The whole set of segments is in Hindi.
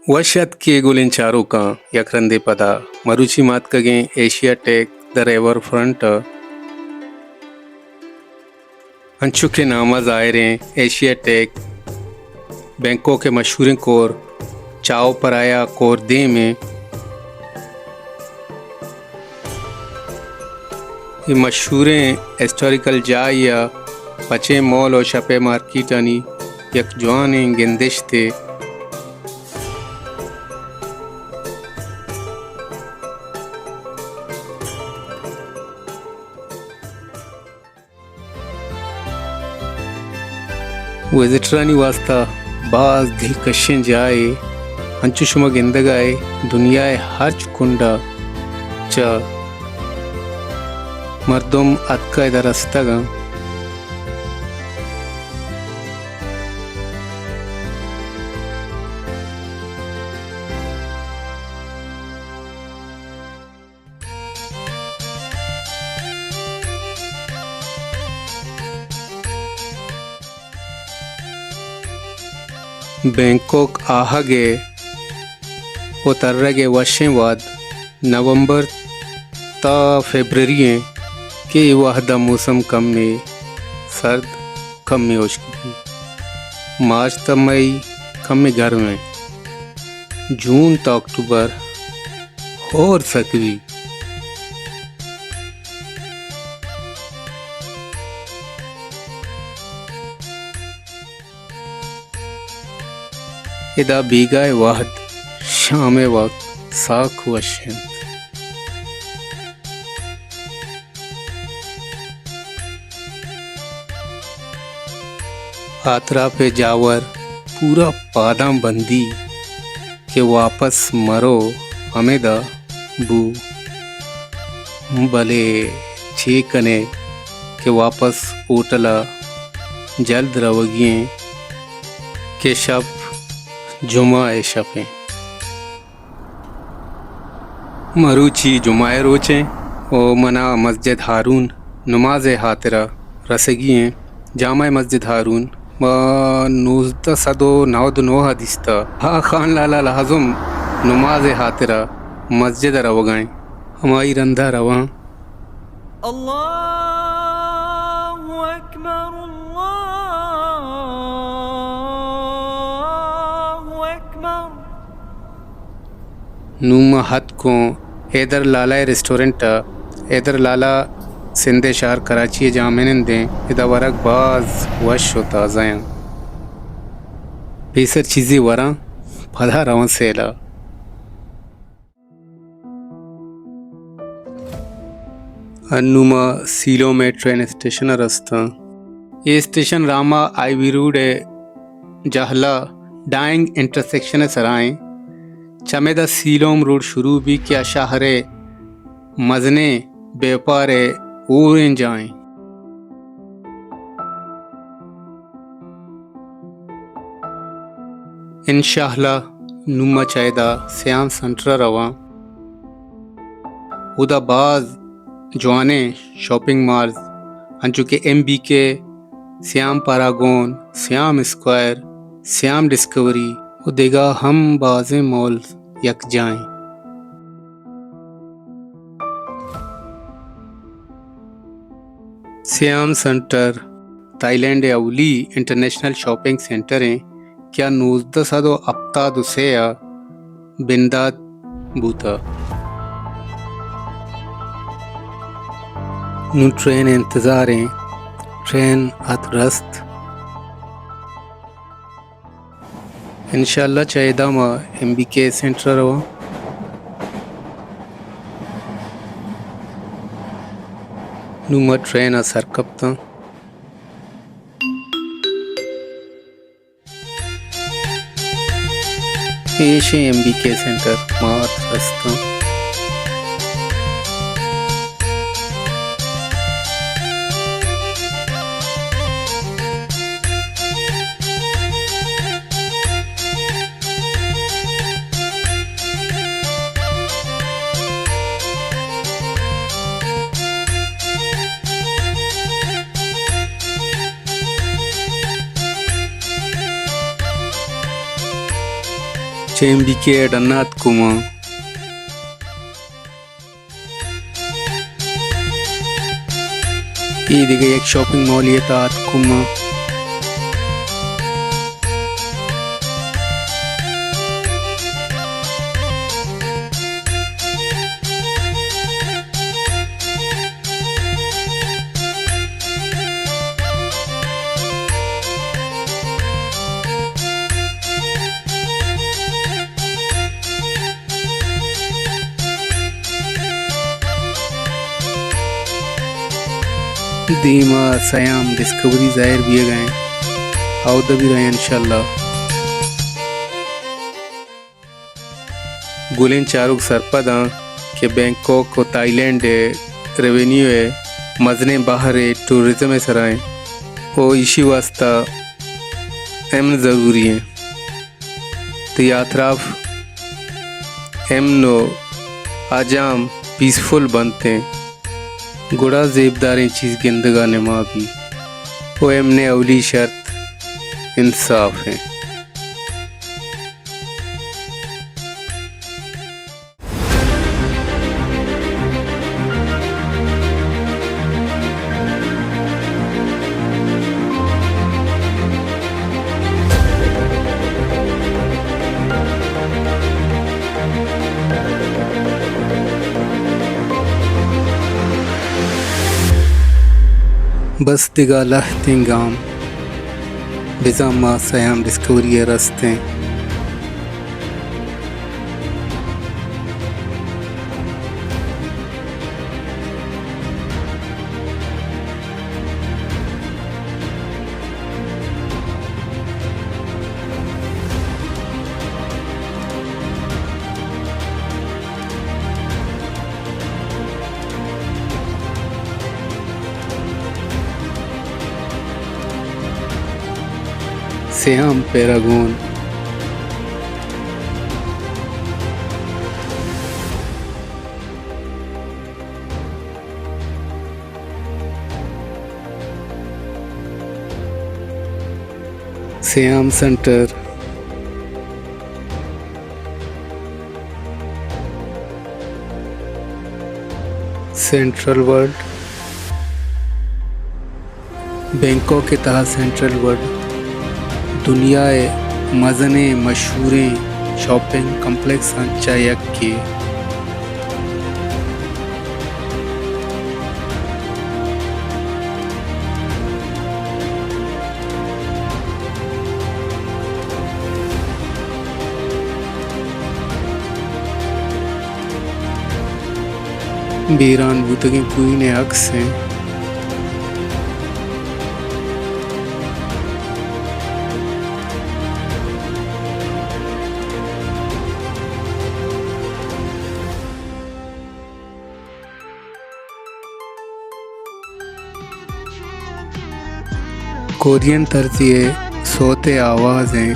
ವಶತ್ಗೆ ಗುಲಿಂಚಾರುಕ ಯಕ್ರಂದೆ ಪದ ಮರುಚಿ ಮಾತ್ಕಗೆ Asiatique the riverfront अंशु के नामा ज़ाहिर एशिया टेक बैंकों के मशहूर कोर चाओ पराया कोर दे में ये मशहूर हिस्टोरिकल जाय या पचे मॉल और शपे मार्केट यानी यक जवान गेंदिश थे विजिटरानी वास्ता बाज दिलकशन जाए अंचुशुमा गिंदगाए दुनियाए हर चुकुंडा च मर्दुम अतका इधर रस्तगा बैंकॉक आहगे उतर्रगे वर्षें बाद नवंबर ता फरवरी के वाहदा मौसम कम में सर्द कम में होशगी मार्च ता मई कम में गर्म में जून ता अक्टूबर और सकवी इदा बीगाए वाहद शाम वक्त साख वशन आतरा पे जावर पूरा पादाम बंदी के वापस मरो हमें दा बू भले छे कने के वापस ओटला जल्द रवगिए के शब जुमाए शपे मरुची जुमाए रोचे ओ मना मस्जिद हारून नमाज हातिरा रसगी हैं जामा मस्जिद हारून नूज़दा सदो नावद नो हदिस्ता हा खान लाला लहजुम नमाज हातिरा मस्जिद रवगाएं हमारी रंधा रवा अल्लाहु अकबर नूमा हद को हैदर लाला रेस्टोरेंट हैदर लाला सिंधे शहर कराची जामिन दें इदा वरक बाज वश होता जाया बेसर चीज़ें वरा फदा रवा सेला अन्नुमा सीलो में ट्रेन स्टेशन रास्ता ये स्टेशन रामा आईवी रोड जहला डाइंग इंटरसेक्शन सराएं चमेदा सीलोम रोड शुरू भी क्या शहरे मजने व्यापारे ओरें जाएं इंशाअल्लाह नुमा चायदा श्याम सेंटर रवा उदा बाज जवाने शॉपिंग मॉल्स अंचुके MBK Siam Paragon Siam Square Siam Discovery देगा हम बाज़े मॉल यक जाएं श्याम सेंटर थाईलैंड अवली इंटरनेशनल शॉपिंग सेंटर हैं क्या नूज़दा सदो अप्ता दुसेया बिंदात बूता नू ट्रेन इंतज़ार हैं ट्रेन अतरस्त इंशाअल्लाह चाहेदा मा MBK सेंटर रवा नुमा ट्रेन असर कप्ता पेशे MBK सेंटर मात रस्ता Şembike Danat Kuma ये देखिए एक शॉपिंग मॉल ये था कुमा दीमा सयाम डिस्कवरी ज़ाहिर भी गए आउद भी रहे इंशाल्लाह गुलें चारुक सरपदा के बैंकॉक और थाईलैंड रेवेन्यू है मजने बाहर है टूरिज्म है सराएं वो इसी वास्ता एमन ज़रूरी है तो यात्राफ एमनो आजाम पीसफुल बनते हैं गुड़ा ज़ेबदारें चीज़ गिंदगा नमा भी वो एमने अवली शर्त इंसाफ है बस दिगाला तिंगाम बिजामा सयाम डिस्कवरी रस्ते Siam Paragon Siam Center central world Bangkok के तहत सेंट्रल वर्ल्ड दुनिया मज़ने मशहूर शॉपिंग कम्प्लेक्स चायक के बीरान बुतगी पुई ने अक्स हैं कोरियन तर्ज़े सोते आवाज़ हैं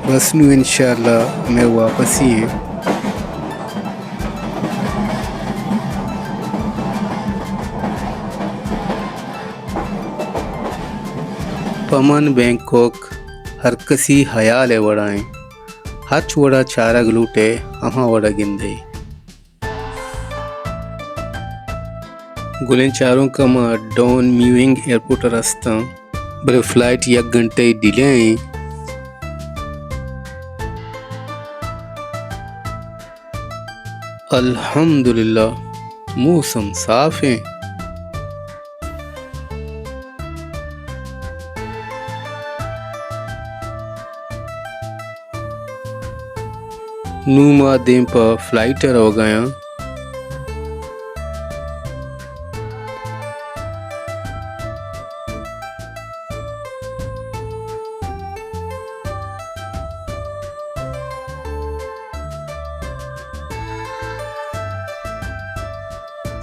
बस नू इंशाल्लाह मैं वापस ही है पमन बैंकॉक हर कसी हयाल है वड़ाएं हच वड़ा चारा गलूटे अहाँ वड़ा गिंदे गुलें चारों का मां डॉन म्यूइंग एयरपोर्ट रास्ता बड़े फ्लाइट 1 घंटे डिले हैं अल्हम्दुलिल्लाह मौसम साफ है नूमा दें पर फ्लाइटर हो गया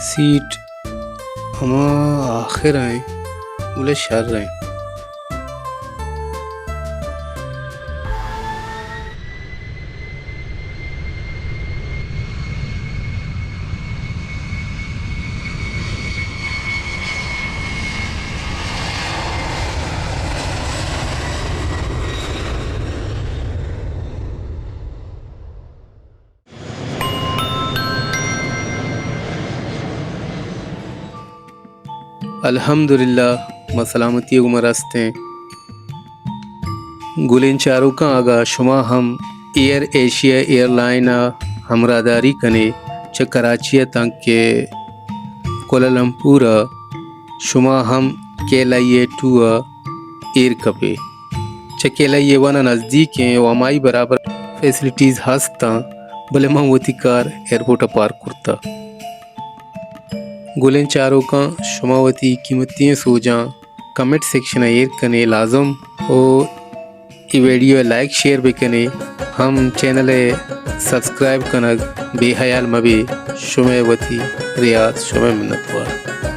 सीट हम आखिर आए बोले शर रहे अल्हम्दुलिल्लाह मसलामती उमरस्तें गुलें चारों का आगा शुमा हम एयर एशिया एयरलाइन हमरादारी कने च कराची तक के कोलालमपुर शुमा हम केलाइए टू एयर कपे च केलाइए वाना नज़दीक हैं वामाई बराबर फैसिलिटीज़ हस्ता भले महवती कार एयरपोर्ट पार्क करता गुलें चारों का शुमावती कीमतियाँ सोजा कमेंट सेक्शन एयर कने लाजम और ये वीडियो लाइक शेयर भी कने हम चैनल सब्सक्राइब कनक बेहयाल मबे शुमेवती रियाज शुमे मिन्नतवार।